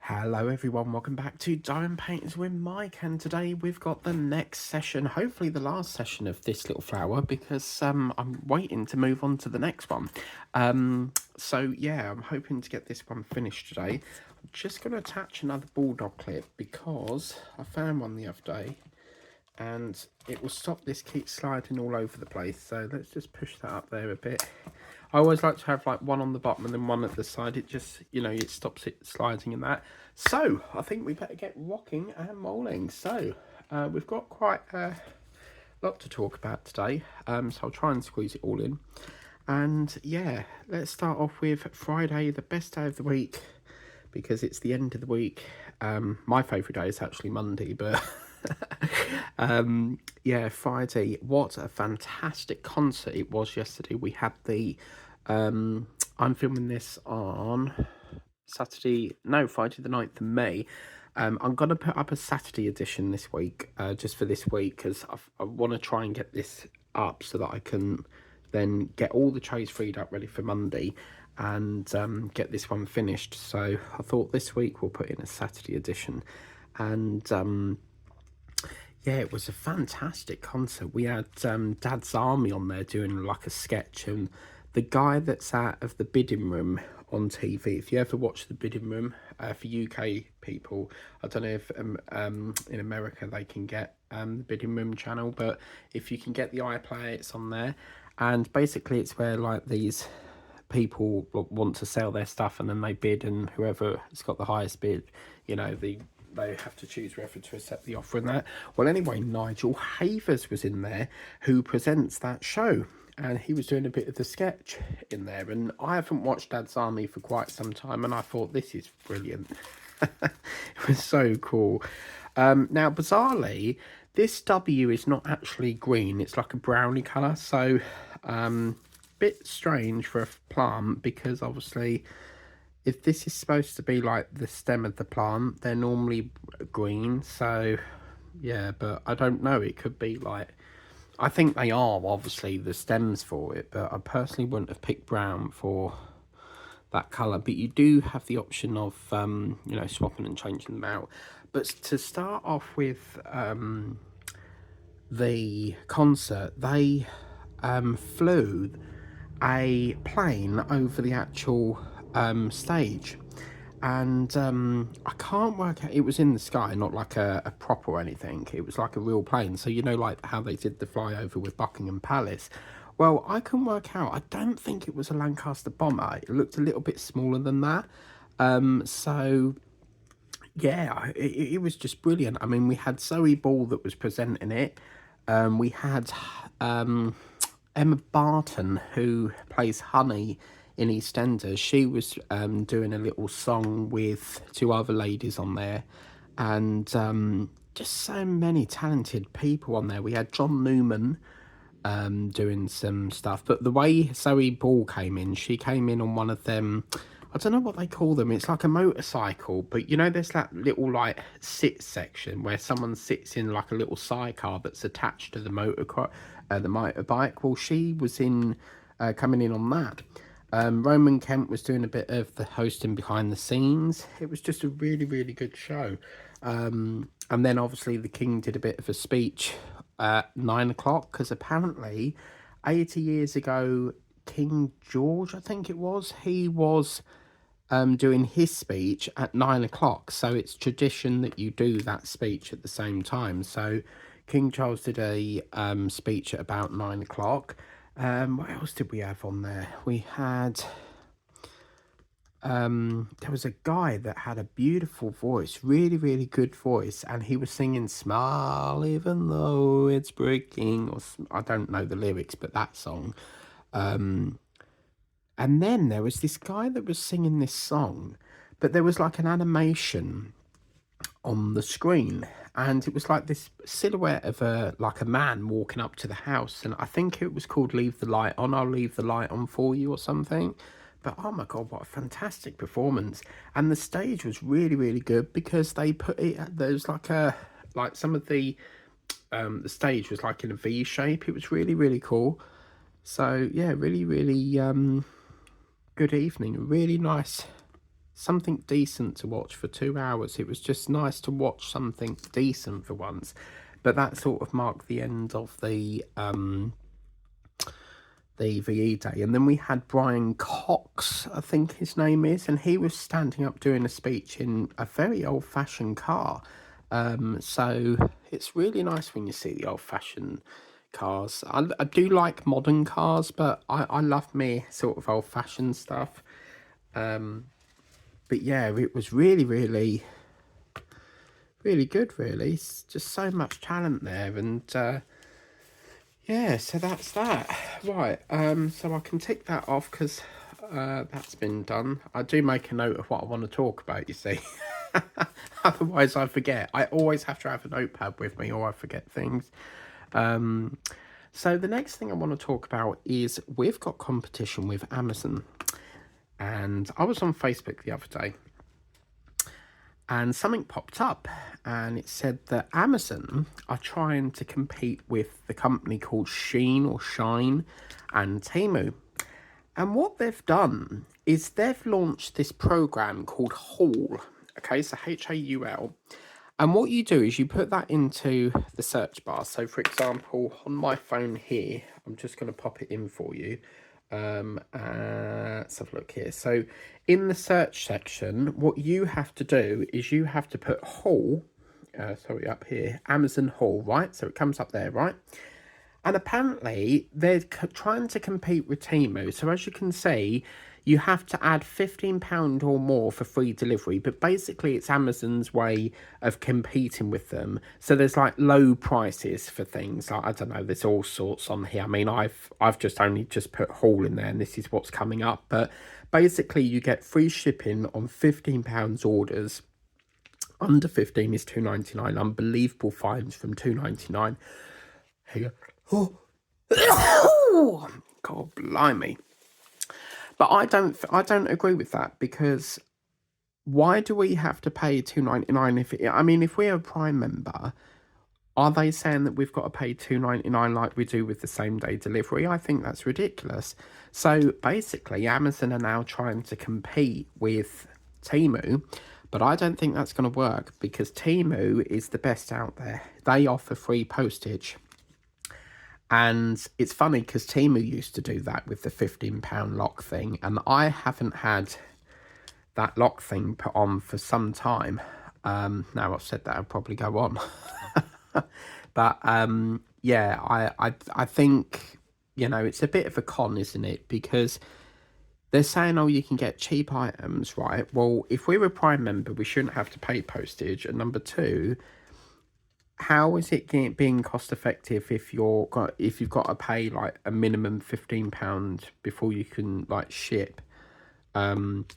Hello everyone, welcome back to Diamond Painters with Mike, and today we've got the next session, hopefully the last session of this little flower, because I'm waiting to move on to the next one. So yeah, I'm hoping to get this one finished today. I'm just going to attach another bulldog clip because I found one the other day and it will stop this keep sliding all over the place. So let's just push that up there a bit. I always like to have like one on the bottom and then one at the side. It just, it stops it sliding in that. So I think we better get rocking and rolling. So we've got quite a lot to talk about today. So I'll try and squeeze it all in. And yeah, let's start off with Friday, the best day of the week, because it's the end of the week. My favourite day is actually Monday, but yeah, Friday. What a fantastic concert it was yesterday. We had the I'm filming this on Friday the 9th of May. I'm going to put up a Saturday edition this week, just for this week, because I want to try and get this up so that I can then get all the trays freed up ready for Monday and get this one finished. So I thought this week we'll put in a Saturday edition. And yeah, it was a fantastic concert. We had Dad's Army on there doing like a sketch, and the guy that's out of the bidding room on TV, if you ever watch the bidding room, for UK people, I don't know if in America they can get the bidding room channel, but if you can get the iPlayer, it's on there. And basically it's where like these people want to sell their stuff and then they bid, and whoever has got the highest bid, they have to choose whether to accept the offer and that. Well, anyway, Nigel Havers was in there, who presents that show, and he was doing a bit of the sketch in there. And I haven't watched Dad's Army for quite some time, and I thought, this is brilliant. It was so cool. Now, bizarrely, this W is not actually green. It's like a brownie colour. So, bit strange for a plant, because obviously if this is supposed to be like the stem of the plant, they're normally green. So yeah, but I don't know, it could be like, I think they are obviously the stems for it, but I personally wouldn't have picked brown for that colour. But you do have the option of swapping and changing them out. But to start off with the concert, they flew a plane over the actual stage, and I can't work out, it was in the sky, not like a prop or anything. It was like a real plane, so like how they did the flyover with Buckingham Palace. Well, I can work out, I don't think it was a Lancaster bomber. It looked a little bit smaller than that. So yeah, it was just brilliant. I mean, we had Zoe Ball that was presenting it. We had Emma Barton, who plays Honey in EastEnders. She was doing a little song with two other ladies on there, and just so many talented people on there. We had John Newman doing some stuff, but the way Zoe Ball came in, she came in on one of them, I don't know what they call them, it's like a motorcycle, but there's that little like sit section where someone sits in like a little sidecar that's attached to the motorbike. Well, she was in coming in on that. Roman Kent was doing a bit of the hosting behind the scenes. It was just a really, really good show. And then obviously the King did a bit of a speech at 9 o'clock, because apparently 80 years ago, King George, I think it was, he was doing his speech at 9 o'clock. So it's tradition that you do that speech at the same time. So King Charles did a speech at about 9 o'clock. What else did we have on there? We had there was a guy that had a beautiful voice, really, really good voice, and he was singing "Smile Even Though It's Breaking," or I don't know the lyrics, but that song. And then there was this guy that was singing this song, but there was like an animation on the screen, and it was like this silhouette of a man walking up to the house, and I think it was called "Leave the Light On," "I'll leave the light on for you," or something. But oh my god, what a fantastic performance. And the stage was really, really good, because they put it, there's like some of the stage was like in a V shape. It was really, really cool. So yeah, really, really good evening, really nice something decent to watch for 2 hours. It was just nice to watch something decent for once. But that sort of marked the end of the VE day. And then we had Brian Cox, I think his name is, and he was standing up doing a speech in a very old-fashioned car. So it's really nice when you see the old-fashioned cars. I do like modern cars, but I love me sort of old-fashioned stuff. But yeah, it was really, really, really good, really. It's just so much talent there. And yeah, so that's that. Right, so I can tick that off because that's been done. I do make a note of what I want to talk about, you see. Otherwise I forget. I always have to have a notepad with me or I forget things. So the next thing I want to talk about is we've got competition with Amazon. And I was on Facebook the other day and something popped up and it said that Amazon are trying to compete with the company called Shein or Shine and Temu. And what they've done is they've launched this program called Haul. Okay, so Haul. And what you do is you put that into the search bar. So for example, on my phone here, I'm just going to pop it in for you. Let's have a look here. So in the search section, what you have to do is you have to put Haul, up here, Amazon Haul, right? So it comes up there, right? And apparently they're trying to compete with Temu. So as you can see, you have to add £15 or more for free delivery. But basically it's Amazon's way of competing with them. So there's like low prices for things. Like, I don't know, there's all sorts on here. I mean, I've just only just put Haul in there and this is what's coming up. But basically you get free shipping on £15 orders. Under 15 is $2.99. Unbelievable finds from $2.99. Here you go. Oh, God blimey. But I don't agree with that because why do we have to pay $2.99 if we're a Prime member? Are they saying that we've got to pay $2.99 like we do with the same day delivery? I think that's ridiculous. So basically, Amazon are now trying to compete with Temu, but I don't think that's going to work because Temu is the best out there. They offer free postage. And it's funny because Temu used to do that with the £15 lock thing. And I haven't had that lock thing put on for some time. Now I've said that, I'll probably go on. But yeah, I think, it's a bit of a con, isn't it? Because they're saying, oh, you can get cheap items, right? Well, if we're a Prime member, we shouldn't have to pay postage. And number two, how is it being cost effective if you've got to pay like a minimum £15 before you can like ship? But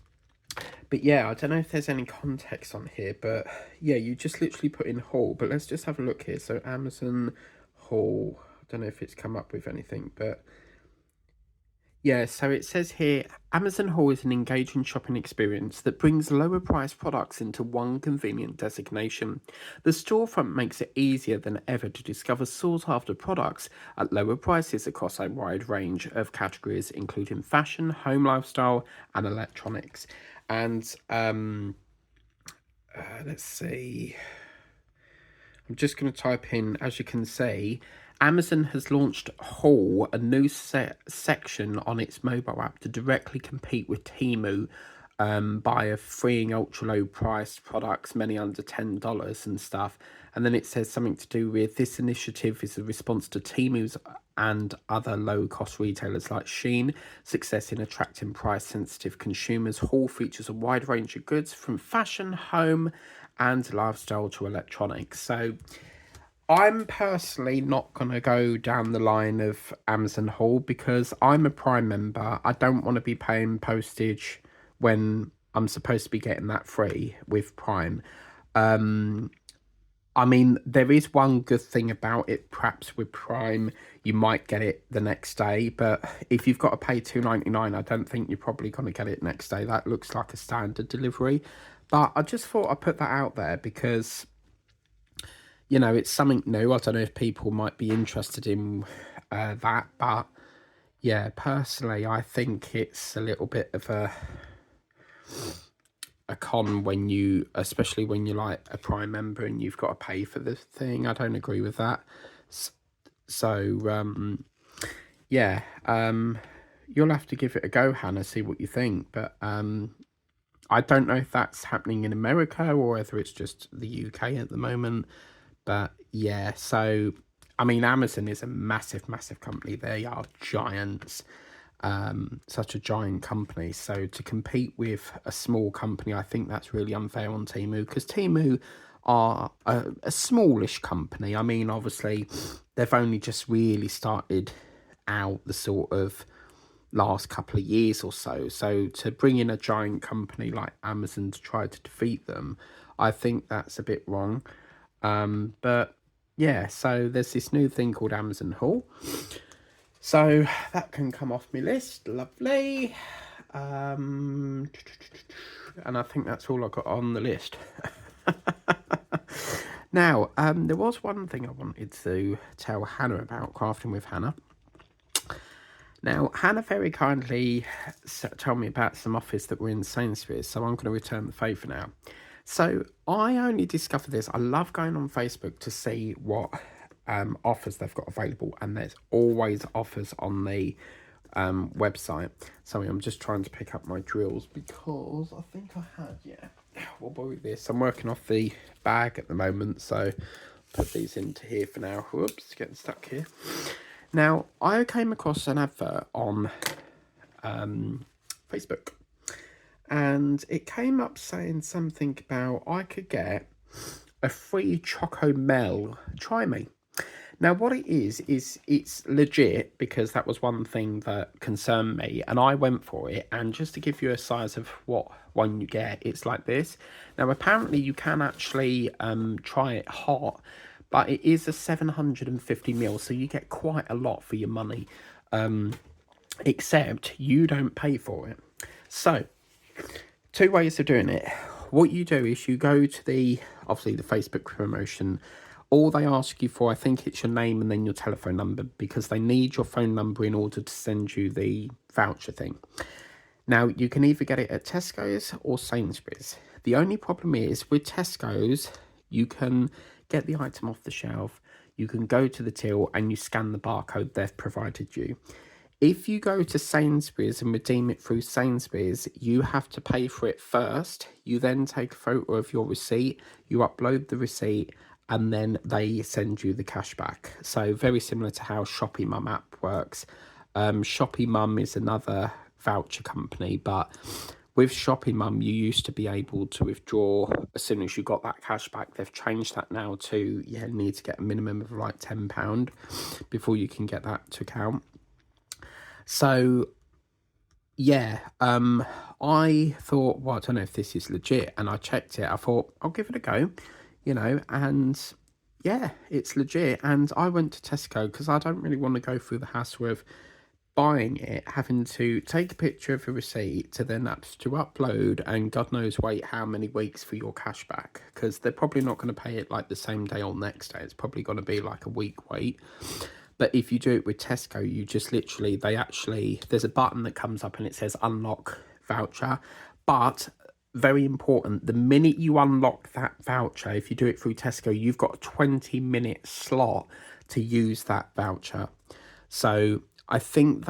yeah, I don't know if there's any context on here, but yeah, you just literally put in Haul. But let's just have a look here. So Amazon Haul. I don't know if it's come up with anything, but yeah, so it says here, Amazon Haul is an engaging shopping experience that brings lower priced products into one convenient designation. The storefront makes it easier than ever to discover sought after products at lower prices across a wide range of categories, including fashion, home lifestyle, and electronics. And let's see. I'm just going to type in, as you can see, Amazon has launched Haul, a new section on its mobile app to directly compete with Temu by freeing ultra low priced products, many under $10 and stuff. And then it says something to do with this initiative is a response to Temu's and other low cost retailers like Shein success in attracting price sensitive consumers. Haul features a wide range of goods from fashion, home, and lifestyle to electronics. So I'm personally not going to go down the line of Amazon Haul because I'm a Prime member. I don't want to be paying postage when I'm supposed to be getting that free with Prime. I mean, there is one good thing about it. Perhaps with Prime, you might get it the next day. But if you've got to pay $2.99, I don't think you're probably going to get it next day. That looks like a standard delivery. But I just thought I'd put that out there because, it's something new. I don't know if people might be interested in that. But, yeah, personally, I think it's a little bit of a con when you, especially when you're like a Prime member and you've got to pay for the thing. I don't agree with that. So yeah, you'll have to give it a go, Hannah, see what you think. But I don't know if that's happening in America or whether it's just the UK at the moment. But yeah, so I mean, Amazon is a massive, massive company. They are giants, such a giant company. So to compete with a small company, I think that's really unfair on Temu, because Temu are a smallish company. I mean, obviously, they've only just really started out the sort of last couple of years or so. So to bring in a giant company like Amazon to try to defeat them, I think that's a bit wrong. But yeah, so there's this new thing called Amazon Haul. So that can come off my list. Lovely. And I think that's all I got on the list. Now, there was one thing I wanted to tell Hannah about crafting with Hannah. Now, Hannah very kindly told me about some offers that were in Sainsbury's, so I'm going to return the favour now. So I only discovered this. I love going on Facebook to see what offers they've got available, and there's always offers on the website. Sorry, I'm just trying to pick up my drills because I think I had, yeah. We'll borrow this. I'm working off the bag at the moment, so put these into here for now. Whoops, getting stuck here. Now, I came across an advert on Facebook, and it came up saying something about I could get a free Choco Mel Try Me. Now, what it is it's legit, because that was one thing that concerned me, and I went for it. And just to give you a size of what one you get, it's like this. Now, apparently you can actually try it hot, but it is a 750ml, so you get quite a lot for your money, except you don't pay for it. So, two ways of doing it. What you do is you go to obviously the Facebook promotion. All they ask you for, I think it's your name and then your telephone number, because they need your phone number in order to send you the voucher thing. Now, you can either get it at Tesco's or Sainsbury's. The only problem is with Tesco's, you can get the item off the shelf, you can go to the till and you scan the barcode they've provided you. If you go to Sainsbury's and redeem it through Sainsbury's, you have to pay for it first. You then take a photo of your receipt, you upload the receipt, and then they send you the cash back. So very similar to how Shopee Mum app works. Shopee Mum is another voucher company, but with Shopee Mum, you used to be able to withdraw as soon as you got that cash back. They've changed that now to, you need to get a minimum of like £10 before you can get that to count. So yeah, I thought, well, I don't know if this is legit, and I checked it. I thought, I'll give it a go, and yeah, it's legit. And I went to Tesco because I don't really want to go through the hassle of buying it, having to take a picture of a receipt to then to upload, and God knows wait how many weeks for your cash back, because they're probably not going to pay it like the same day or next day. It's probably going to be like a week wait. But if you do it with Tesco, you just literally, there's a button that comes up and it says unlock voucher. But very important, the minute you unlock that voucher, if you do it through Tesco, you've got a 20-minute slot to use that voucher. So I think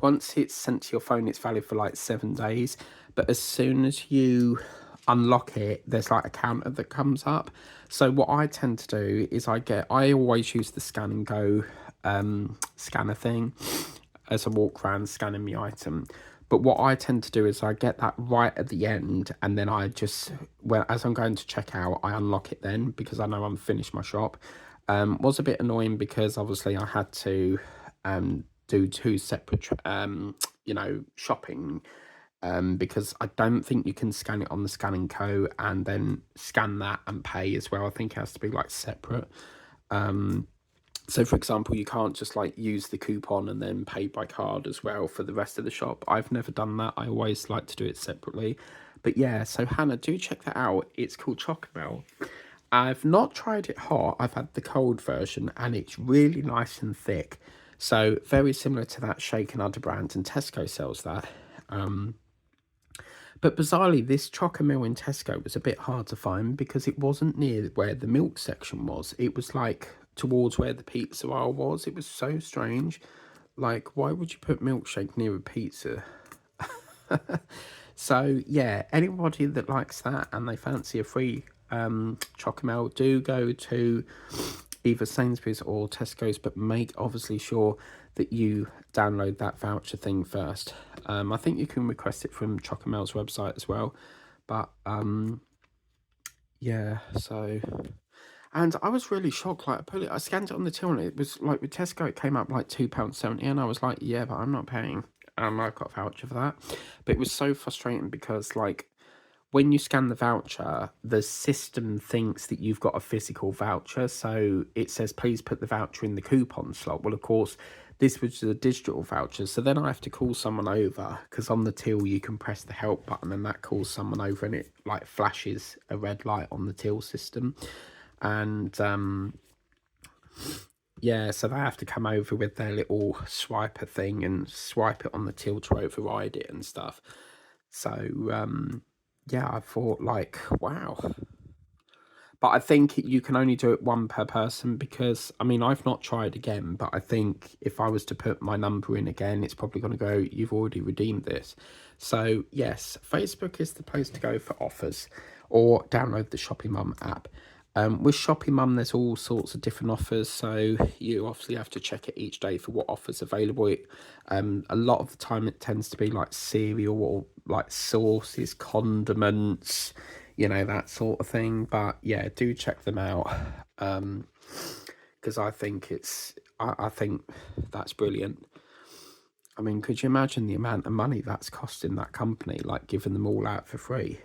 once it's sent to your phone, it's valid for like 7 days. But as soon as you unlock it, there's like a counter that comes up. So what I tend to do is I always use the Scan and Go scanner thing as I walk around scanning my item. But what I tend to do is I get that right at the end, and then I just, as I'm going to check out, I unlock it then, because I know I'm finished my shop. Was a bit annoying because obviously I had to do two separate shopping, because I don't think you can scan it on the Scan and Co and then scan that and pay as well. I think it has to be like separate. So for example, you can't just like use the coupon and then pay by card as well for the rest of the shop. I've never done that. I always like to do it separately. But yeah, so Hannah, do check that out. It's called Chocomel. I've not tried it hot. I've had the cold version, and it's really nice and thick. So very similar to that Shake and Udder brand, and Tesco sells that. But bizarrely, this Chocomel in Tesco was a bit hard to find because it wasn't near where the milk section was. It was like towards where the pizza aisle was. It was so strange. Like, why would you put milkshake near a pizza? So yeah, anybody that likes that and they fancy a free Chocomel, do go to either Sainsbury's or Tesco's, but make obviously sure that you download that voucher thing first. I think you can request it from Chocomel's website as well, but yeah, so. And I was really shocked. Like, I scanned it on the till, and it was like with Tesco, it came up like £2.70, and I was like, yeah, but I'm not paying. I've got a voucher for that. But it was so frustrating because, like, when you scan the voucher, the system thinks that you've got a physical voucher. So it says, please put the voucher in the coupon slot. Well, of course, this was a digital voucher. So then I have to call someone over because on the till, you can press the help button and that calls someone over and it like flashes a red light on the till system. And yeah, so they have to come over with their little swiper thing and swipe it on the till to override it and stuff. So yeah, I thought like, wow. But I think you can only do it one per person because, I mean, I've not tried again, but I think if I was to put my number in again, it's probably going to go, you've already redeemed this. So yes, Facebook is the place to go for offers, or download the Shopping Mum app. With Shopping Mum, there's all sorts of different offers, so you obviously have to check it each day for what offers available. A lot of the time it tends to be like cereal or like sauces, condiments, you know, that sort of thing. But yeah, do check them out, because I think I think that's brilliant. I mean, could you imagine the amount of money that's costing that company, like giving them all out for free?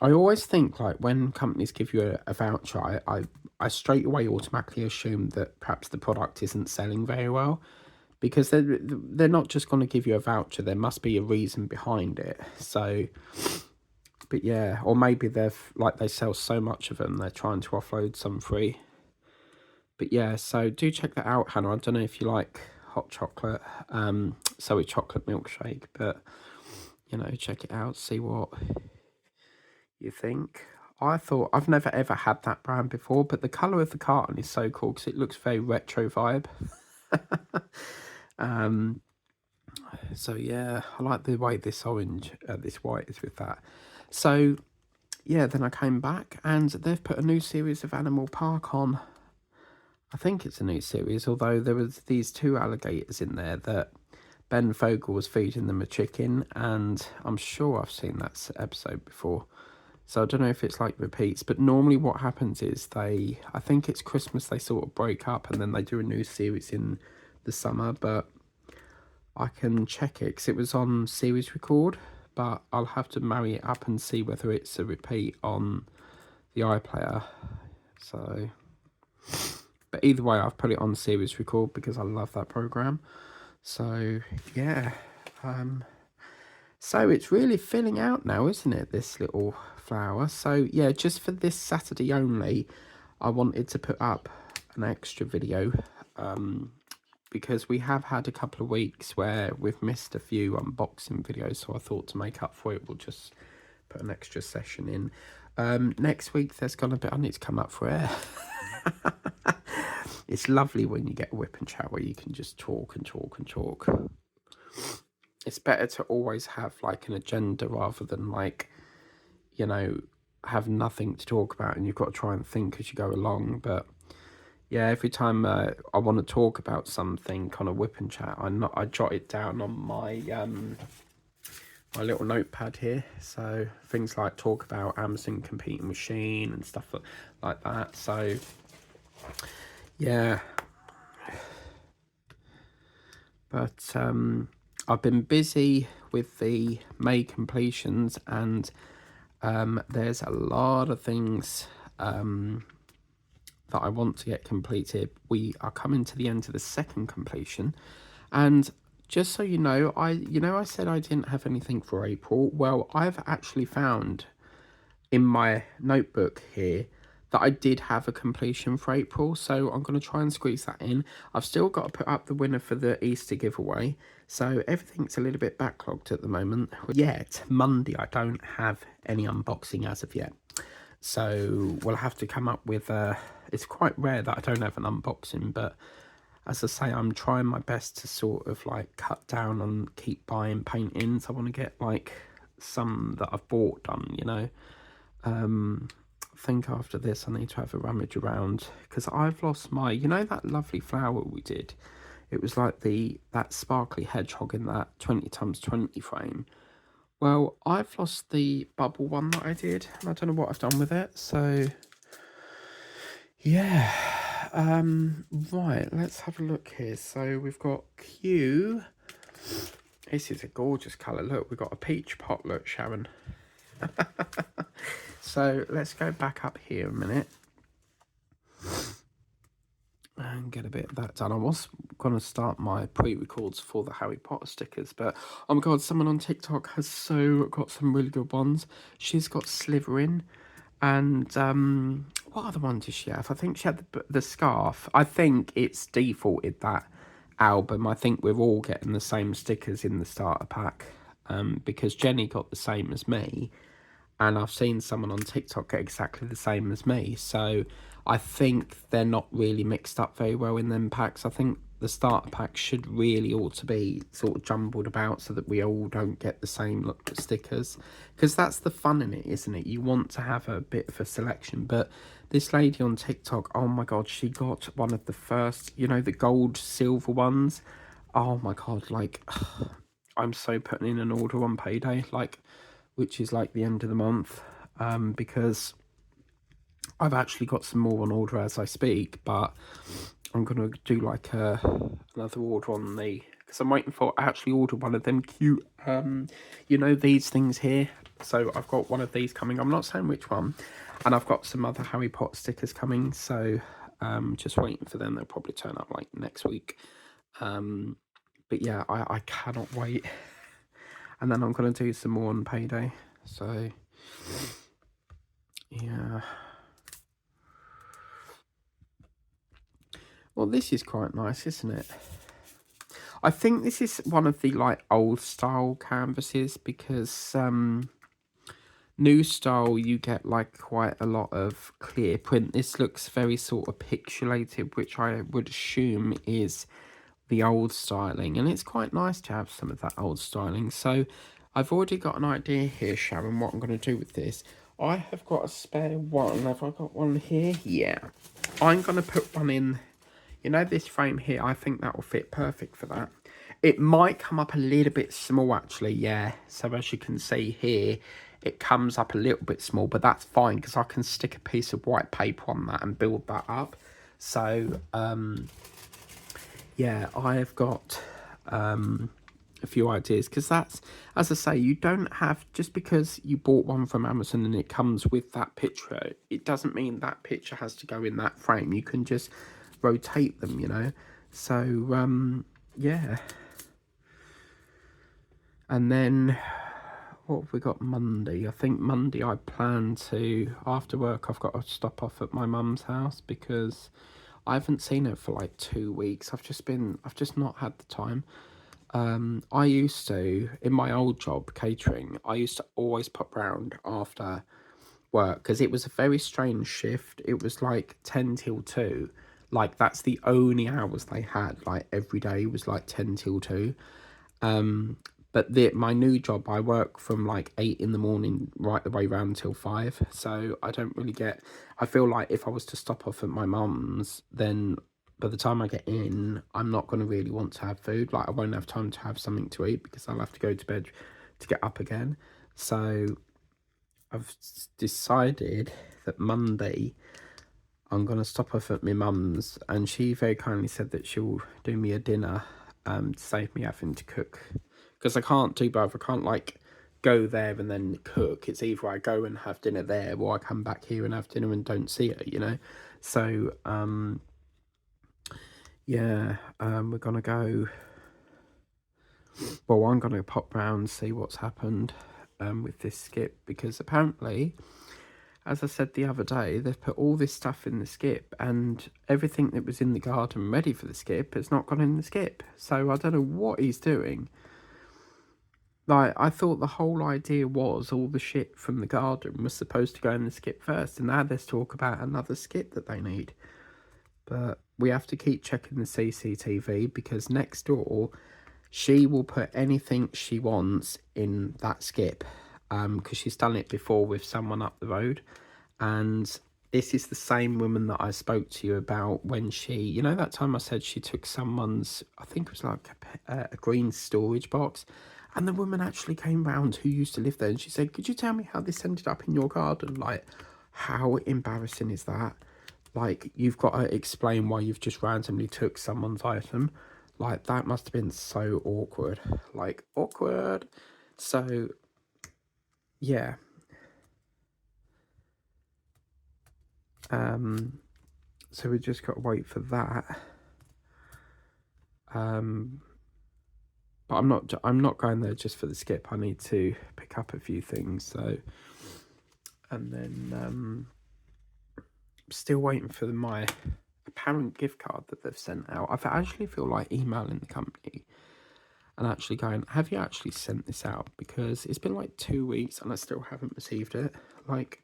I always think like when companies give you a voucher, I straight away automatically assume that perhaps the product isn't selling very well, because they're not just going to give you a voucher. There must be a reason behind it. So, but yeah, or maybe they sell so much of them, they're trying to offload some free. But yeah, so do check that out, Hannah. I don't know if you like hot chocolate, so a chocolate milkshake, but you know, check it out, see what you think. I thought I've never ever had that brand before, but the colour of the carton is so cool because it looks very retro vibe. So yeah, I like the way this orange, this white is with that. So yeah, then I came back and they've put a new series of Animal Park on. I think it's a new series, although there was these two alligators in there that Ben Fogle was feeding them a chicken, and I'm sure I've seen that episode before. So I don't know if it's like repeats, but normally what happens is I think it's Christmas, they sort of break up and then they do a new series in the summer, but I can check it because it was on series record, but I'll have to marry it up and see whether it's a repeat on the iPlayer. So, but either way, I've put it on series record because I love that program. So yeah, so it's really filling out now, isn't it, this little flower? So yeah, just for this Saturday only, I wanted to put up an extra video, because we have had a couple of weeks where we've missed a few unboxing videos, so I thought to make up for it, we'll just put an extra session in. Next week, there's gonna be, I need to come up for air. It's lovely when you get a whip and chat where you can just talk and talk and talk. It's better to always have like an agenda rather than like, you know, have nothing to talk about and you've got to try and think as you go along. But yeah, every time I want to talk about something, kind of whip and chat, I jot it down on my my little notepad here. So things like talk about Amazon competing with Shein and stuff like that. So yeah, but I've been busy with the May completions, and there's a lot of things that I want to get completed. We are coming to the end of the second completion, and just so you know, I said I didn't have anything for April. Well, I've actually found in my notebook here that I did have a completion for April, so I'm going to try and squeeze that in. I've still got to put up the winner for the Easter giveaway, so everything's a little bit backlogged at the moment. Yet, Monday, I don't have any unboxing as of yet. So we'll have to come up with it's quite rare that I don't have an unboxing, but as I say, I'm trying my best to sort of like cut down on keep buying paint-ins. I want to get like some that I've bought done, you know. I think after this I need to have a rummage around, because I've lost my, you know, that lovely flower we did. It was like that sparkly hedgehog in that 20x20 frame. Well, I've lost the bubble one that I did, and I don't know what I've done with it. So yeah, right, let's have a look here. So we've got Q. This is a gorgeous colour. Look, we've got a peach pot. Look, Sharon. So let's go back up here a minute and get a bit of that done. I was going to start my pre-records for the Harry Potter stickers, but oh my god, someone on TikTok has got some really good ones. She's got Slytherin, and what other one does she have? I think she had the scarf. I think it's defaulted that album. I think we're all getting the same stickers in the starter pack, because Jenny got the same as me, and I've seen someone on TikTok get exactly the same as me. So I think they're not really mixed up very well in them packs. I think the starter pack should really ought to be sort of jumbled about so that we all don't get the same look stickers, because that's the fun in it, isn't it? You want to have a bit of a selection. But this lady on TikTok, oh my god, she got one of the first, you know, the gold silver ones. Oh my god, like I'm so putting in an order on payday, like, which is like the end of the month, because I've actually got some more on order as I speak, but I'm going to do like another order on because I'm waiting for, I actually ordered one of them cute, you know, these things here. So I've got one of these coming. I'm not saying which one. And I've got some other Harry Potter stickers coming. So just waiting for them. They'll probably turn up like next week. But yeah, I cannot wait. And then I'm going to do some more on payday. So yeah. Well, this is quite nice, isn't it? I think this is one of the like old style canvases, because new style you get like quite a lot of clear print. This looks very sort of pixelated, which I would assume is the old styling, and it's quite nice to have some of that old styling. So I've already got an idea here, Sharon, what I'm going to do with this. I have got a spare one. Have I got one here? Yeah. I'm going to put one in, you know, this frame here. I think that will fit perfect for that. It might come up a little bit small, actually, yeah. So as you can see here, it comes up a little bit small, but that's fine, because I can stick a piece of white paper on that and build that up. So, yeah, I've got a few ideas, because that's, as I say, you don't have, just because you bought one from Amazon and it comes with that picture, it doesn't mean that picture has to go in that frame. You can just rotate them, you know. So yeah. And then what have we got Monday? I think Monday I plan to, after work, I've got to stop off at my mum's house, because I haven't seen her for like 2 weeks. I've just not had the time. I used to, in my old job, catering, I used to always pop round after work, because it was a very strange shift. It was like 10 till 2. Like, that's the only hours they had. Like, every day was like 10 till 2. But my new job, I work from like 8 in the morning right the way round till 5. So I don't really get, I feel like if I was to stop off at my mum's, then by the time I get in, I'm not going to really want to have food. Like, I won't have time to have something to eat, because I'll have to go to bed to get up again. So I've decided that Monday I'm going to stop off at my mum's, and she very kindly said that she'll do me a dinner to save me having to cook, because I can't do both. I can't like go there and then cook. It's either I go and have dinner there, or I come back here and have dinner and don't see her, you know. So yeah, we're gonna go, well, I'm gonna pop round, see what's happened with this skip, because apparently as I said the other day, they've put all this stuff in the skip, and everything that was in the garden ready for the skip has not gone in the skip. So I don't know what he's doing. Like, I thought the whole idea was all the shit from the garden was supposed to go in the skip first, and now there's talk about another skip that they need. But we have to keep checking the CCTV, because next door, she will put anything she wants in that skip, because she's done it before with someone up the road. And this is the same woman that I spoke to you about when she, you know, that time I said she took someone's, I think it was like a green storage box, and the woman actually came round who used to live there, and she said, could you tell me how this ended up in your garden? Like, how embarrassing is that? Like, you've got to explain why you've just randomly took someone's item. Like, that must have been so awkward. Like, awkward. So, yeah. So we just got to wait for that. But I'm not going there just for the skip. I need to pick up a few things. So, and then still waiting for my apparent gift card that they've sent out. I actually feel like emailing the company and actually going, have you actually sent this out? Because it's been like 2 weeks and I still haven't received it. Like,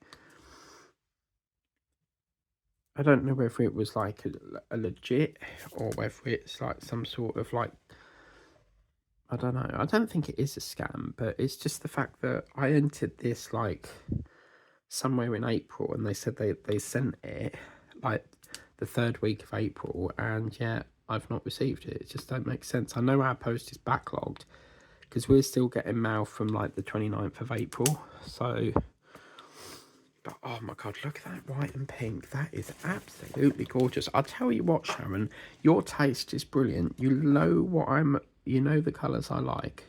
I don't know whether it was like a legit, or whether it's like some sort of like, I don't know. I don't think it is a scam, but it's just the fact that I entered this like somewhere in April, and they said they sent it like the 3rd week of April, and yet I've not received it. It just don't make sense. I know our post is backlogged because we're still getting mail from like the 29th of April. So, but oh my God, look at that white and pink. That is absolutely gorgeous. I'll tell you what, Sharon, your taste is brilliant. You know what you know the colours I like.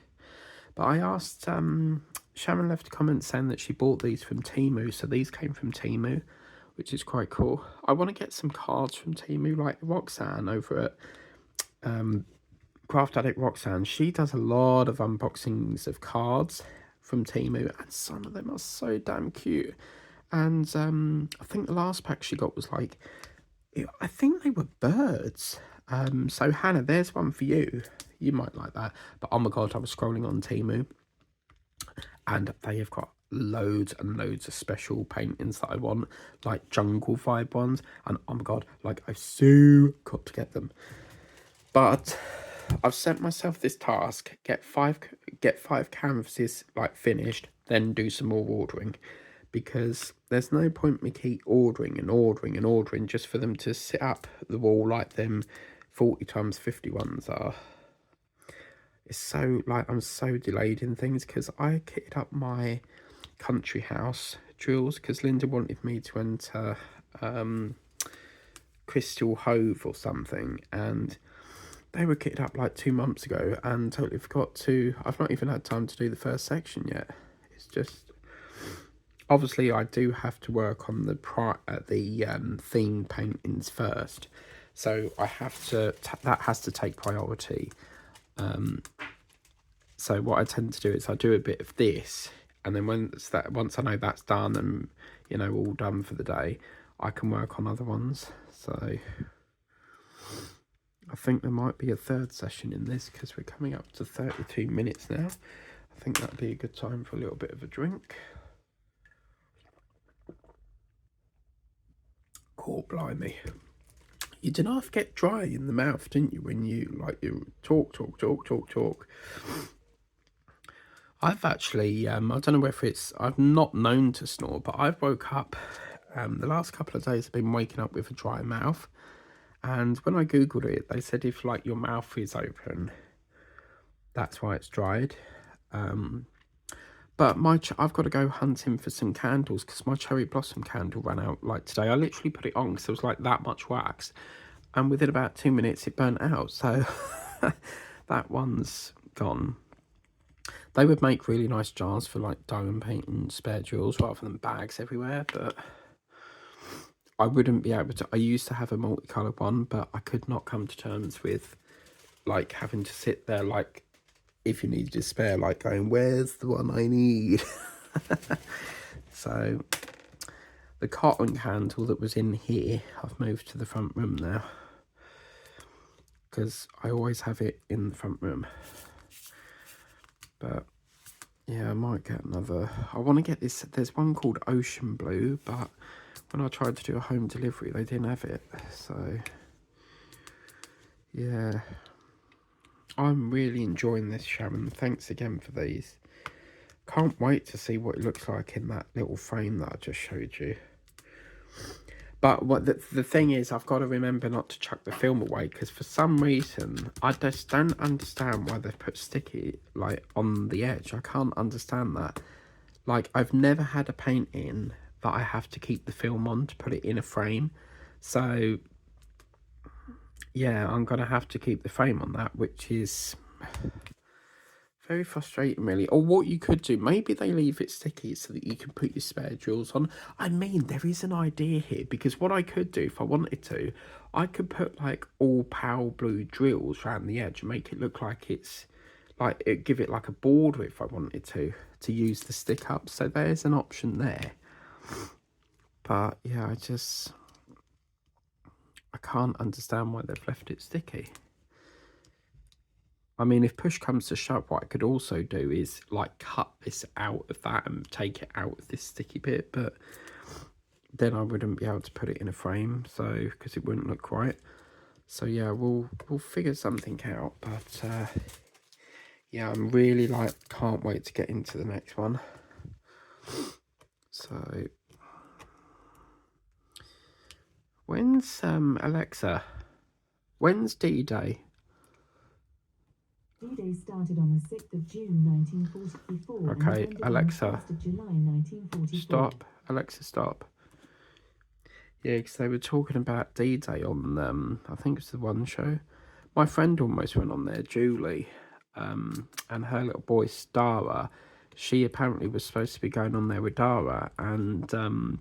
But I asked, Sharon left a comment saying that she bought these from Temu. So these came from Temu, which is quite cool. I want to get some cards from Temu, like Roxanne over at Craft Addict Roxanne. She does a lot of unboxings of cards from Temu, and some of them are so damn cute. And I think the last pack she got was like, I think they were birds. So Hannah, there's one for you. You might like that. But oh my God, I was scrolling on Temu, and they have got loads and loads of special paintings that I want, like jungle vibe ones. And oh my God, like I've so got to get them. But I've set myself this task: get five canvases like finished, then do some more ordering. Because there's no point me keep ordering and ordering and ordering just for them to sit up the wall like them 40 times 50 ones are. It's so, like, I'm so delayed in things, because I kitted up my country house drills because Linda wanted me to enter Crystal Hove or something, and they were kitted up like 2 months ago, and totally forgot to, I've not even had time to do the first section yet. It's just, obviously I do have to work on the theme paintings first, so I have to, that has to take priority. So what I tend to do is I do a bit of this, and then once I know that's done and, you know, all done for the day, I can work on other ones. So I think there might be a 3rd session in this, because we're coming up to 32 minutes now. I think that'd be a good time for a little bit of a drink. Cool, blimey. You did half get dry in the mouth, didn't you, when you, like, you talk. I've actually, I don't know whether it's, I've not known to snore, but I've woke up, the last couple of days I've been waking up with a dry mouth. And when I Googled it, they said if, like, your mouth is open, that's why it's dried. But I've got to go hunting for some candles, because my cherry blossom candle ran out, like, today. I literally put it on because there was, like, that much wax. And within about 2 minutes, it burnt out. So that one's gone. They would make really nice jars for, like, diamond painting spare jewels rather than bags everywhere, but I wouldn't be able to. I used to have a multicoloured one, but I could not come to terms with, like, having to sit there, like, if you needed a spare, like, going, where's the one I need? So the cotton candle that was in here, I've moved to the front room now, because I always have it in the front room. But yeah, I might get another. I want to get this. There's one called Ocean Blue, but when I tried to do a home delivery, they didn't have it. So yeah, I'm really enjoying this, Sharon. Thanks again for these. Can't wait to see what it looks like in that little frame that I just showed you. But what the thing is, I've got to remember not to chuck the film away, because for some reason I just don't understand why they've put sticky like on the edge. I can't understand that. Like, I've never had a painting that I have to keep the film on to put it in a frame. So yeah, I'm gonna have to keep the frame on that, which is very frustrating, really. Or what you could do, maybe they leave it sticky so that you can put your spare jewels on. I mean, there is an idea here, because what I could do if I wanted to, I could put like all pale blue drills around the edge and make it look like it's like give it like a border if I wanted to use the stick up. So there's an option there. But yeah, I can't understand why they've left it sticky. I mean, if push comes to shove, what I could also do is like cut this out of that and take it out of this sticky bit, but then I wouldn't be able to put it in a frame, so because it wouldn't look right. So yeah, we'll figure something out. But yeah, I'm really like can't wait to get into the next one. So when's Alexa? When's D-Day? D-Day started on the 6th of June 1944. Okay, and Alexa, on the 1st of July 1944. stop. Alexa, stop. Yeah, because they were talking about D-Day on, I think it's the One Show. My friend almost went on there, Julie, and her little boy, Dara. She apparently was supposed to be going on there with Dara, and for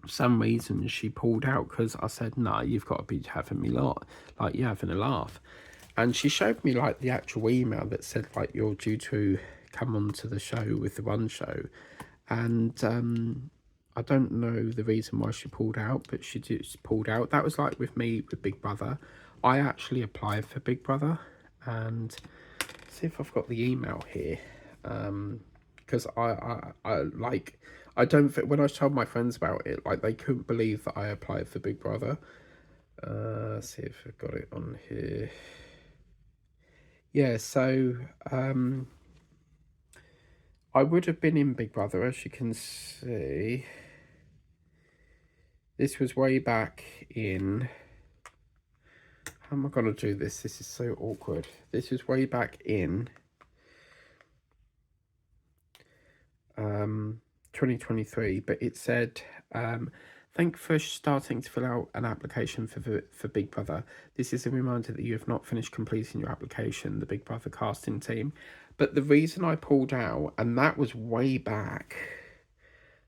some reason she pulled out, because I said, no, you've got to be having me like you're having a laugh. And she showed me like the actual email that said like you're due to come on to the show with the One Show, and I don't know the reason why she pulled out, but she just pulled out. That was like with me with Big Brother. I actually applied for Big Brother, and see if I've got the email here, because I don't think, when I told my friends about it, like they couldn't believe that I applied for Big Brother. See if I've got it on here. Yeah, so I would have been in Big Brother, as you can see. This was way back in... How am I going to do this? This is so awkward. This was way back in 2023, but it said, thank you for starting to fill out an application for Big Brother. This is a reminder that you have not finished completing your application, the Big Brother casting team. But the reason I pulled out, and that was way back,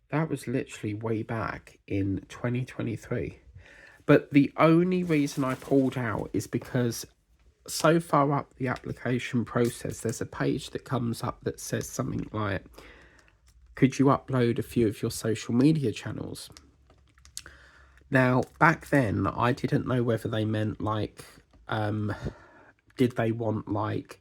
that was literally way back in 2023. But the only reason I pulled out is because so far up the application process, there's a page that comes up that says something like, could you upload a few of your social media channels? Now, back then, I didn't know whether they meant like, did they want like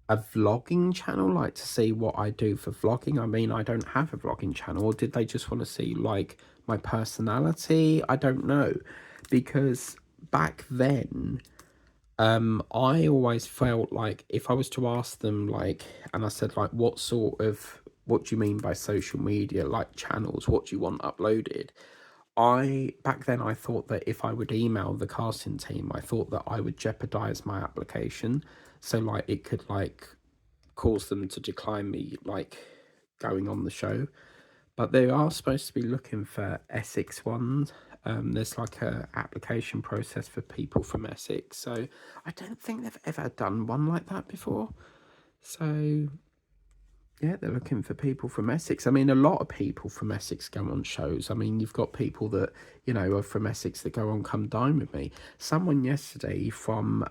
a vlogging channel, like to see what I do for vlogging? I mean, I don't have a vlogging channel. Or did they just want to see like my personality? I don't know, because back then I always felt like if I was to ask them, like, and I said like, what do you mean by social media, like channels, what do you want uploaded? Back then I thought that if I would email the casting team, I thought that I would jeopardize my application, so like it could like cause them to decline me like going on the show. But they are supposed to be looking for Essex ones. There's like a application process for people from Essex, so I don't think they've ever done one like that before. So yeah, they're looking for people from Essex. I mean, a lot of people from Essex go on shows. I mean, you've got people that, you know, are from Essex that go on Come Dine With Me. Someone yesterday from,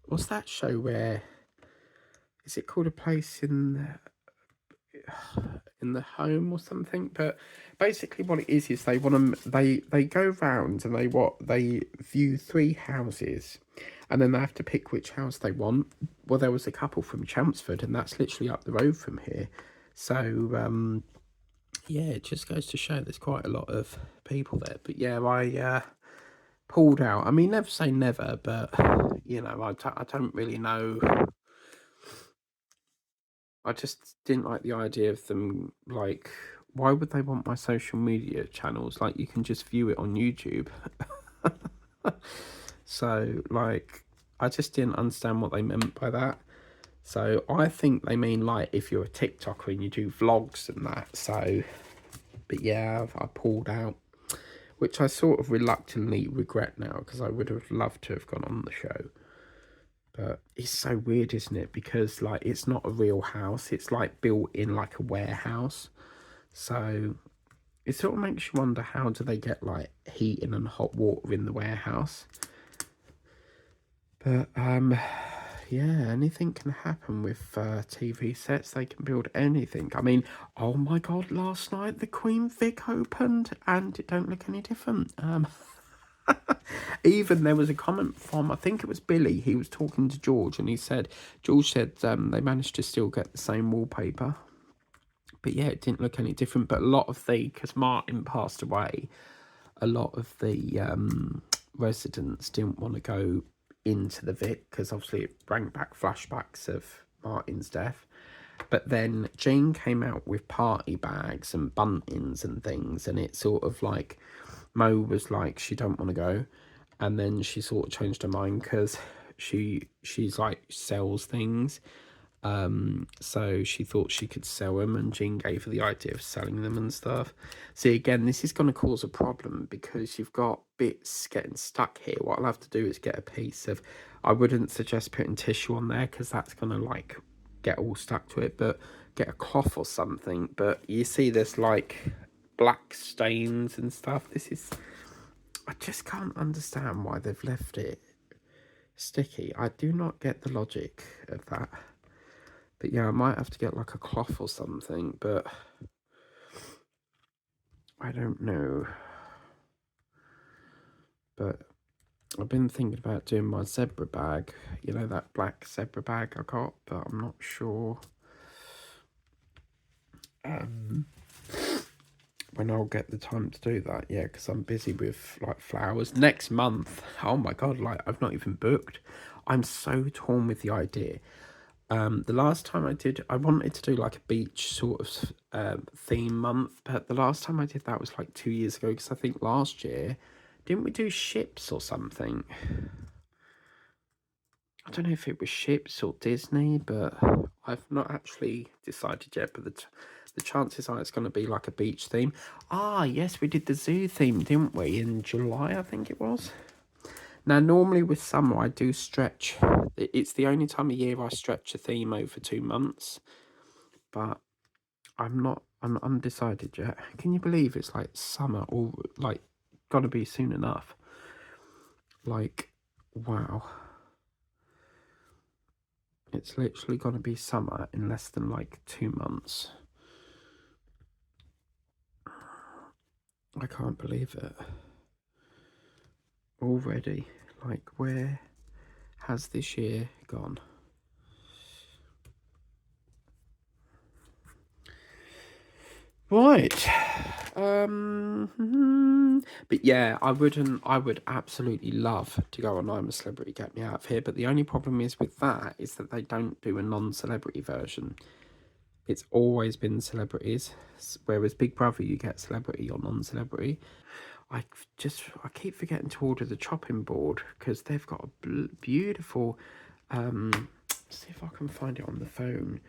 what's that show where, is it called A Place in, in the home or something. But basically, what it is they want them. They go round and they view 3 houses, and then they have to pick which house they want. Well, there was a couple from Chelmsford, and that's literally up the road from here. So yeah, it just goes to show there's quite a lot of people there. But yeah, I pulled out. I mean, never say never, but you know, I don't really know. I just didn't like the idea of them, like, why would they want my social media channels? Like, you can just view it on YouTube. So, like, I just didn't understand what they meant by that. So, I think they mean, like, if you're a TikToker and you do vlogs and that. So, but yeah, I pulled out, which I sort of reluctantly regret now because I would have loved to have gone on the show. But it's so weird, isn't it? Because, like, it's not a real house. It's, like, built in, like, a warehouse. So it sort of makes you wonder, how do they get, like, heating and hot water in the warehouse? But, yeah, anything can happen with TV sets. They can build anything. I mean, oh my God, last night the Queen Vic opened and it don't look any different. Even there was a comment from, I think it was Billy, he was talking to George, and George said they managed to still get the same wallpaper. But yeah, it didn't look any different. But a lot of because Martin passed away, a lot of the residents didn't want to go into the Vic because obviously it brought back flashbacks of Martin's death. But then Jane came out with party bags and buntings and things, and it sort of like, Mo was like, she don't want to go, and then she sort of changed her mind because she's like sells things, so she thought she could sell them, and Jean gave her the idea of selling them and stuff. See, again, this is going to cause a problem because you've got bits getting stuck here. What I'll have to do is get a piece of, I wouldn't suggest putting tissue on there because that's going to like get all stuck to it, but get a cloth or something. But you see there's like black stains and stuff. I just can't understand why they've left it sticky. I do not get the logic of that. But yeah, I might have to get like a cloth or something, but I don't know. But I've been thinking about doing my zebra bag, you know, that black zebra bag I got, but I'm not sure when I'll get the time to do that. Yeah, because I'm busy with like flowers next month. Oh my God, like I've not even booked. I'm so torn with the idea. The last time I wanted to do like a beach sort of theme month, but the last time I did that was like 2 years ago, because I think last year, didn't we do ships or something? I don't know if it was ships or Disney, but I've not actually decided yet, but the chances are it's going to be like a beach theme. Ah, yes, we did the zoo theme, didn't we, in July, I think it was. Now, normally with summer, I do stretch. It's the only time of year I stretch a theme over 2 months. But I'm undecided yet. Can you believe it's like summer, or like gotta be soon enough? Like, wow. It's literally gonna be summer in less than like 2 months. I can't believe it. Already. Like, where has this year gone? Right. But yeah, I would absolutely love to go on I'm a Celebrity, Get Me Out of Here. But the only problem is with that is that they don't do a non-celebrity version. It's always been celebrities, whereas Big Brother, you get celebrity or non-celebrity. I keep forgetting to order the chopping board because they've got a beautiful. See if I can find it on the phone.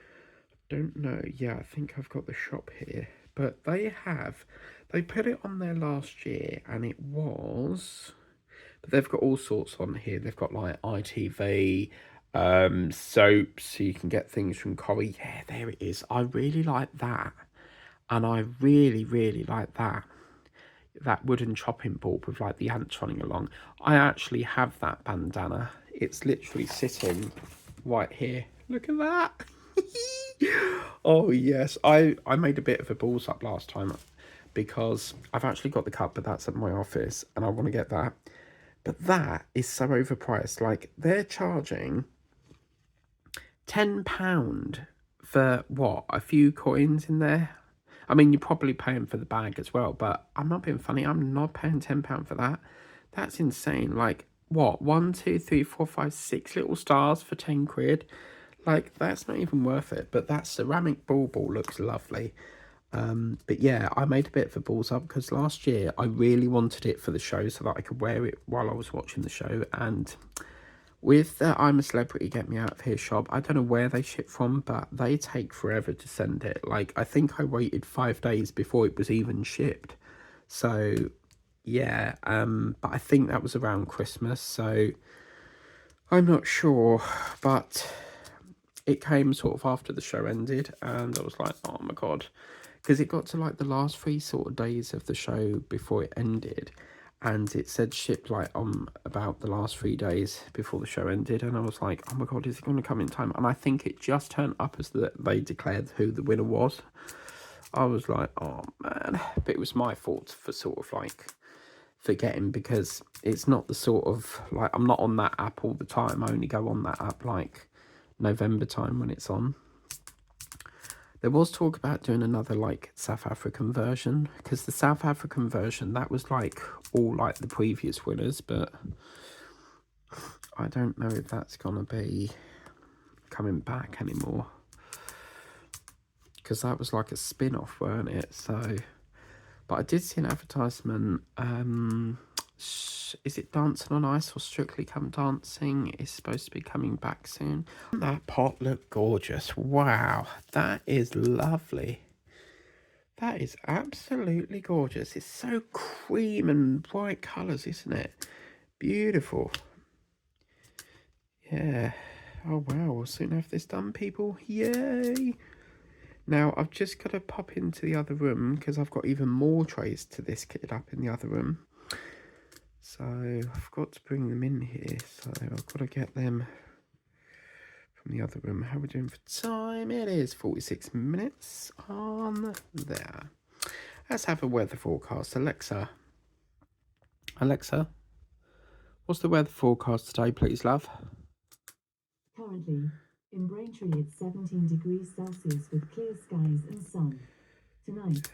Don't know. Yeah, I think I've got the shop here, but they put it on there last year, and it was. But they've got all sorts on here. They've got like ITV, soaps, so you can get things from Corrie. Yeah, there it is. I really like that, and I really, really like that wooden chopping board with like the ants running along. I actually have that bandana. It's literally sitting right here. Look at that. Oh yes, I made a bit of a balls up last time because I've actually got the cup, but that's at my office, and I want to get that. But that is so overpriced. Like they're charging £10 for what? A few coins in there. I mean, you're probably paying for the bag as well, but I'm not being funny. I'm not paying £10 for that. That's insane. Like what? 1, 2, 3, 4, 5, 6 little stars for 10 quid. Like that's not even worth it. But that ceramic ball looks lovely. But yeah, I made a bit of a balls up because last year I really wanted it for the show so that I could wear it while I was watching the show. And with the I'm a Celebrity Get Me Out of Here shop, I don't know where they ship from, but they take forever to send it. Like, I think I waited 5 days before it was even shipped. So, yeah, but I think that was around Christmas, so I'm not sure. But it came sort of after the show ended, and I was like, oh my God. Because it got to like the last 3 sort of days of the show before it ended, and it said shipped like on about the last 3 days before the show ended, and I was like, oh my God, is it going to come in time? And I think it just turned up as they declared who the winner was. I was like, oh man, but it was my fault for sort of like forgetting, because it's not the sort of like, I'm not on that app all the time. I only go on that app like November time when it's on. There was talk about doing another like South African version, because the South African version, that was like all like the previous winners, but I don't know if that's gonna be coming back anymore, because that was like a spin-off, weren't it? So, but I did see an advertisement. Is it Dancing on Ice or Strictly Come Dancing is supposed to be coming back soon. That pot looked gorgeous. Wow, that is lovely. That is absolutely gorgeous. It's so cream and bright colours, isn't it? Beautiful. Yeah. Oh wow, we'll soon have this done, people. Yay! Now, I've just got to pop into the other room because I've got even more trays to this kitted up in the other room. So, I've got to bring them in here. So, I've got to get them from the other room. How are we doing for time? It is 46 minutes on there. Let's have a weather forecast. Alexa, what's the weather forecast today, please, love? Currently, in Braintree it's 17 degrees Celsius with clear skies and sun. Tonight,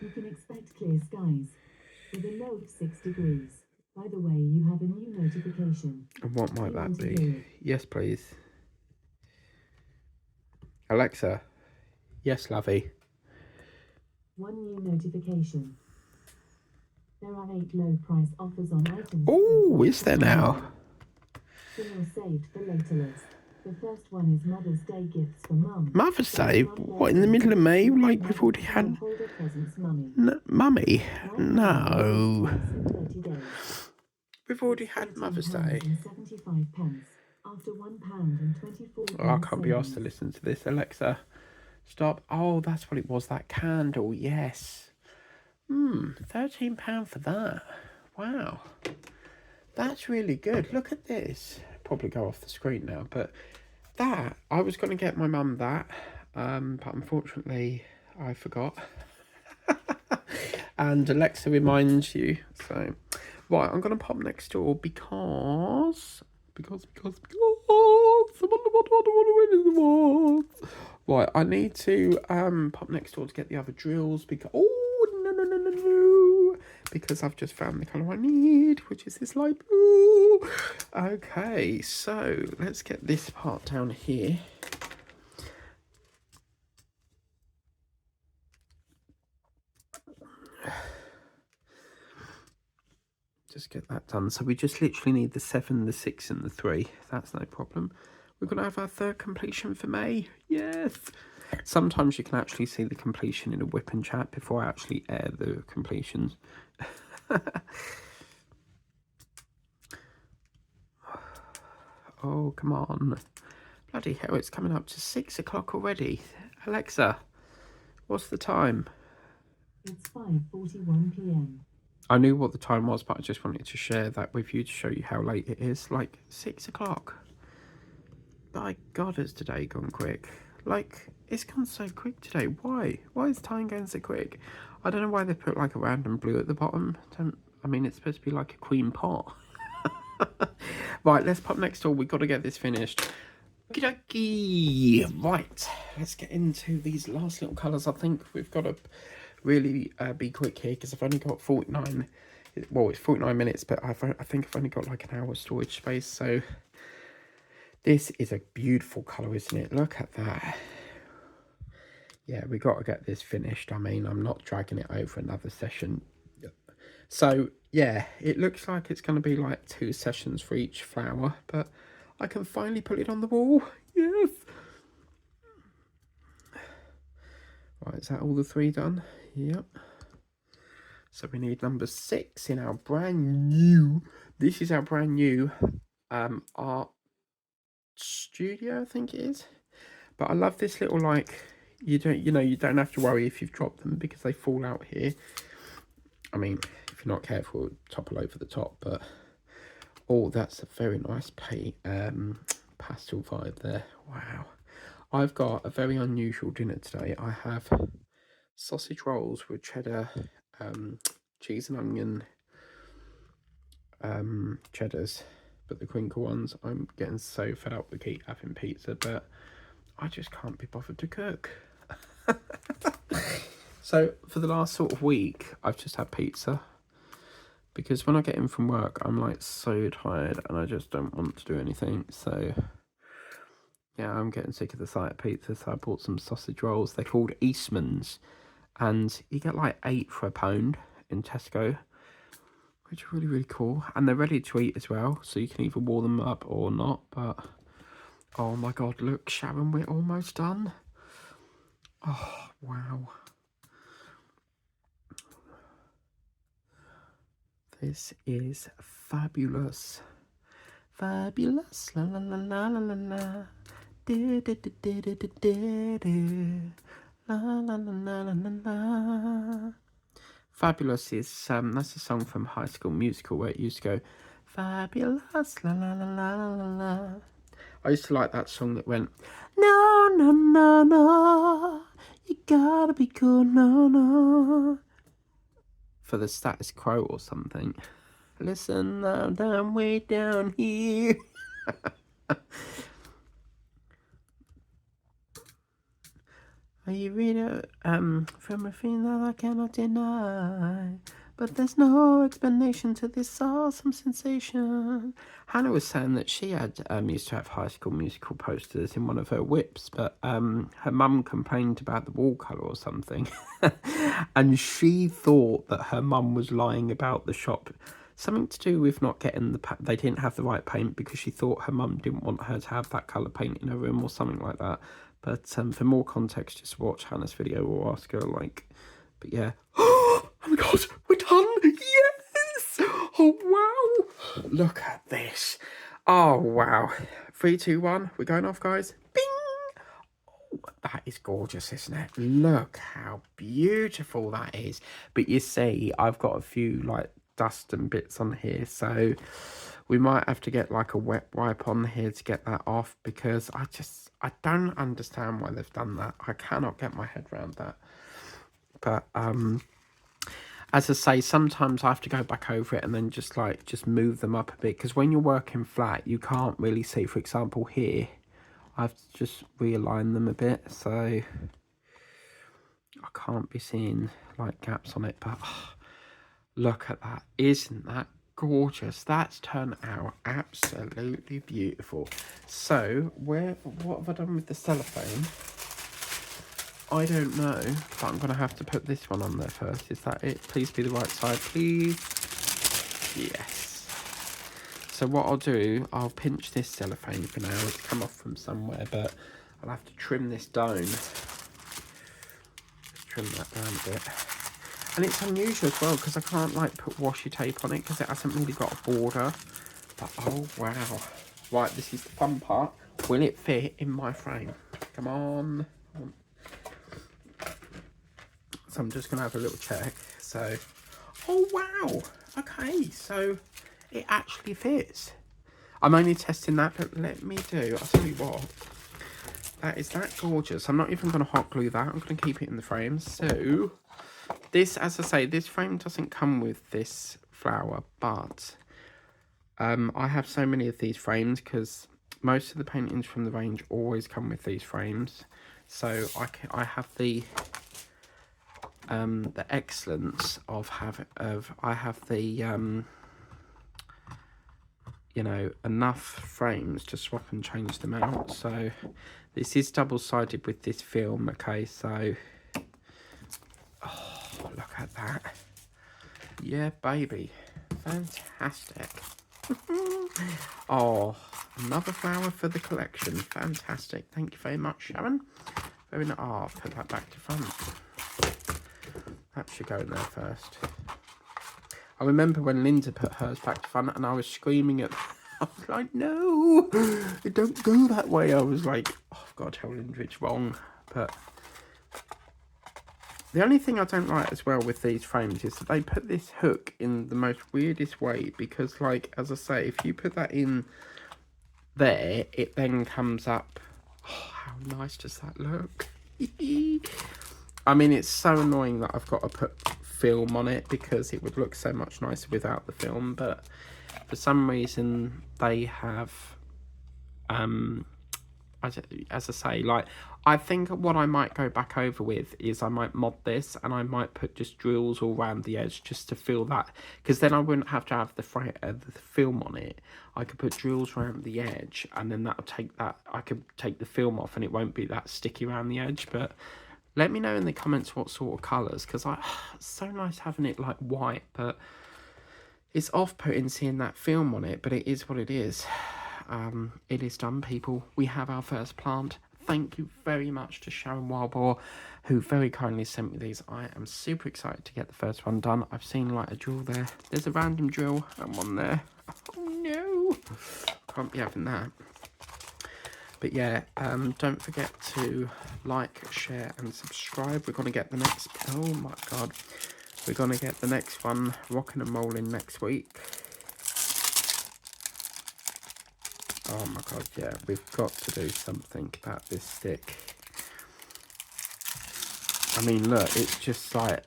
you can expect clear skies with a low of 6 degrees. By the way, you have a new notification. And what might Do you that want to be? hear it? Yes, please. Alexa. Yes, lovey. One new notification. There are 8 low price offers on items. Oh, is there now? Some are saved for later list. The first one is Mother's Day gifts for Mum. Mother's Day? What, in the middle of May? Like we've already had... Holder presents, Mummy. Mummy? No. In 30 days. We've already had Mother's Day. £13.75 after £1.24. Oh, I can't be asked to listen to this. Alexa, stop. Oh, that's what it was, that candle. Yes. £13 for that. Wow. That's really good. Look at this. Probably go off the screen now, but that, I was going to get my mum that, but unfortunately I forgot. And Alexa reminds you. So, right, I'm going to pop next door because someone want to win the awards. Right, I need to pop next door to get the other drills because no. Because I've just found the colour I need, which is this light blue. Okay, so let's get this part down here. Just get that done. So we just literally need the 7, the 6 and the 3. That's no problem. We're going to have our third completion for May. Yes. Sometimes you can actually see the completion in a whip and chat before I actually air the completions. Oh, come on. Bloody hell, it's coming up to 6 o'clock already. Alexa, what's the time? It's 5:41 p.m. I knew what the time was, but I just wanted to share that with you to show you how late it is. Like 6 o'clock. By God, has today gone quick. Like, it's gone so quick today. Why? Why is time going so quick? I don't know why they put like a random blue at the bottom. I mean, it's supposed to be like a queen pot. Right, let's pop next door. We've got to get this finished. Okie dokie. Right, let's get into these last little colours. I think we've got to really be quick here because I've only got 49. Well, it's 49 minutes, but I think I've only got like an hour storage space. So this is a beautiful colour, isn't it? Look at that. Yeah, we got to get this finished. I mean, I'm not dragging it over another session. So, yeah, it looks like it's going to be like 2 sessions for each flower, but I can finally put it on the wall. Yes. Right, is that all the 3 done? Yep. So we need number 6 in our brand new, this is our brand new art studio, I think it is. But I love this little, like, you don't have to worry if you've dropped them because they fall out here. I mean, if you're not careful, it'll topple over the top, but oh, that's a very nice pastel vibe there. Wow. I've got a very unusual dinner today. I have sausage rolls with cheddar, cheese and onion cheddars, but the crinkle ones. I'm getting so fed up with keep having pizza, but I just can't be bothered to cook. So for the last sort of week, I've just had pizza because when I get in from work, I'm like so tired and I just don't want to do anything. So yeah, I'm getting sick of the sight of pizza. So I bought some sausage rolls. They're called Eastman's, and you get like 8 for £1 in Tesco, which are really, really cool. And they're ready to eat as well, so you can either warm them up or not. But oh my god, look, Sharon, we're almost done. Oh wow. This is fabulous. Fabulous. La la la la la la la. Do do do do do do do do. La la la la la la la. Fabulous is that's a song from High School Musical where it used to go fabulous la la la la la la. I used to like that song that went no no no no, you gotta be cool no no, for the status quo or something. Listen now, down way down here. Are you ready? From a thing that I cannot deny, but there's no explanation to this awesome sensation. Hannah was saying that she had used to have High School Musical posters in one of her whips, but her mum complained about the wall colour or something, and she thought that her mum was lying about the shop. Something to do with not getting they didn't have the right paint because she thought her mum didn't want her to have that colour paint in her room or something like that. But for more context, just watch Hannah's video or ask her, like, but yeah. Oh my god, we're done! Yes! Oh wow! Look at this. Oh wow. 3, 2, 1, we're going off, guys. Bing! Oh, that is gorgeous, isn't it? Look how beautiful that is. But you see, I've got a few, like, dust and bits on here, so we might have to get like a wet wipe on here to get that off because I don't understand why they've done that. I cannot get my head around that. But as I say, sometimes I have to go back over it and then just move them up a bit because when you're working flat, you can't really see. For example, here, I have to just realign them a bit, so I can't be seeing like gaps on it. But look at that. Isn't that gorgeous? That's turned out absolutely beautiful. So what have I done with the cellophane? I don't know, but I'm gonna have to put this one on there first. Is that it? Please be the right side, please. Yes. So what I'll do, I'll pinch this cellophane for now. It's come off from somewhere, but I'll have to trim this down. Just trim that down a bit. And it's unusual as well because I can't like put washi tape on it because it hasn't really got a border. But oh wow. Right, this is the fun part. Will it fit in my frame? Come on. So I'm just going to have a little check. So, oh wow. Okay, so it actually fits. I'm only testing that, but let me do, I'll tell you what. That is that gorgeous. I'm not even going to hot glue that. I'm going to keep it in the frame. So this, as I say, this frame doesn't come with this flower, but I have so many of these frames because most of the paintings from the range always come with these frames. So I have the excellence of I have the you know, enough frames to swap and change them out. So this is double-sided with this film, okay? So oh, look at that. Yeah, baby, fantastic. Oh, another flower for the collection. Fantastic. Thank you very much, Sharon. Very nice. Oh, I'll put that back to front. That should go in there first. I remember when Linda put hers back to front and I was screaming at I was like, no, it don't go that way. I was like, oh, I've got to tell Linda it's wrong. But the only thing I don't like as well with these frames is that they put this hook in the most weirdest way, because, like, as I say, if you put that in there, it then comes up. Oh, how nice does that look? I mean, it's so annoying that I've got to put film on it because it would look so much nicer without the film, but for some reason they have as I say, like, I think what I might go back over with is I might mod this and I might put just drills all around the edge just to feel that, because then I wouldn't have to have the film on it. I could put drills around the edge and then that'll take that, I could take the film off and it won't be that sticky around the edge. But let me know in the comments what sort of colours, because it's so nice having it like white, but it's off-putting seeing that film on it, but it is what it is. It is done, people. We have our first plant. Thank you very much to Sharon Wildboar, who very kindly sent me these. I am super excited to get the first one done. I've seen like a drill there. There's a random drill and one there. Oh no, can't be having that. But yeah, don't forget to like, share and subscribe. We're going to get the next, oh my god, we're going to get the next one rocking and rolling next week. Oh my god, yeah, we've got to do something about this stick. I mean, look, it's just like,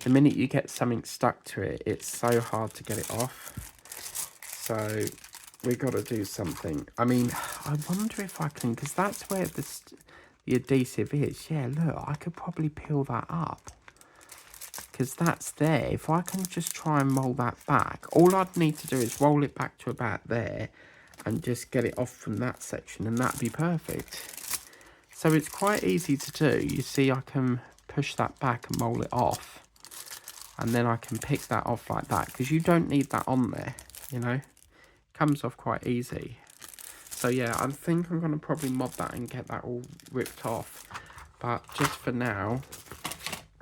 the minute you get something stuck to it, it's so hard to get it off. So we got to do something. I mean, I wonder if I can, because that's where the adhesive is. Yeah, look, I could probably peel that up, because that's there. If I can just try and roll that back, all I'd need to do is roll it back to about there and just get it off from that section, and that'd be perfect. So it's quite easy to do. You see, I can push that back and roll it off, and then I can pick that off like that, because you don't need that on there, you know. Comes off quite easy. So yeah, I think I'm going to probably mod that and get that all ripped off. But just for now,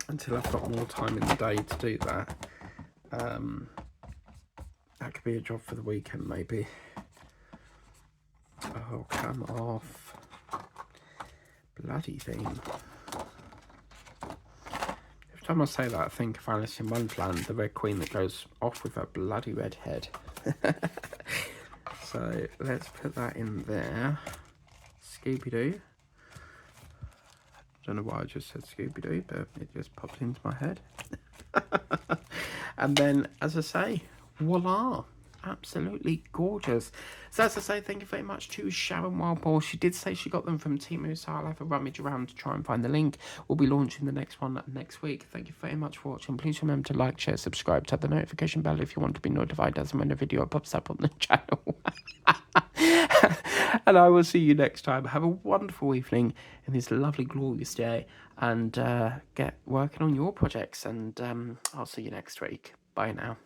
until I've got more time in the day to do that, that could be a job for the weekend maybe. Oh, come off. Bloody thing. Every time I say that, I think of Alice in Wonderland, the Red Queen that goes off with her bloody red head. So let's put that in there. Scooby-Doo. Don't know why I just said Scooby-Doo, but it just popped into my head. And then, as I say, voila. Absolutely gorgeous. So as I say, thank you very much to Sharon Wildboar. She did say she got them from Temu, so I'll have a rummage around to try and find the link. We'll be launching the next one next week. Thank you very much for watching. Please remember to like, share, subscribe, tap the notification bell if you want to be notified as and when a video pops up on the channel. And I will see you next time. Have a wonderful evening in this lovely, glorious day, and get working on your projects. And I'll see you next week. Bye now.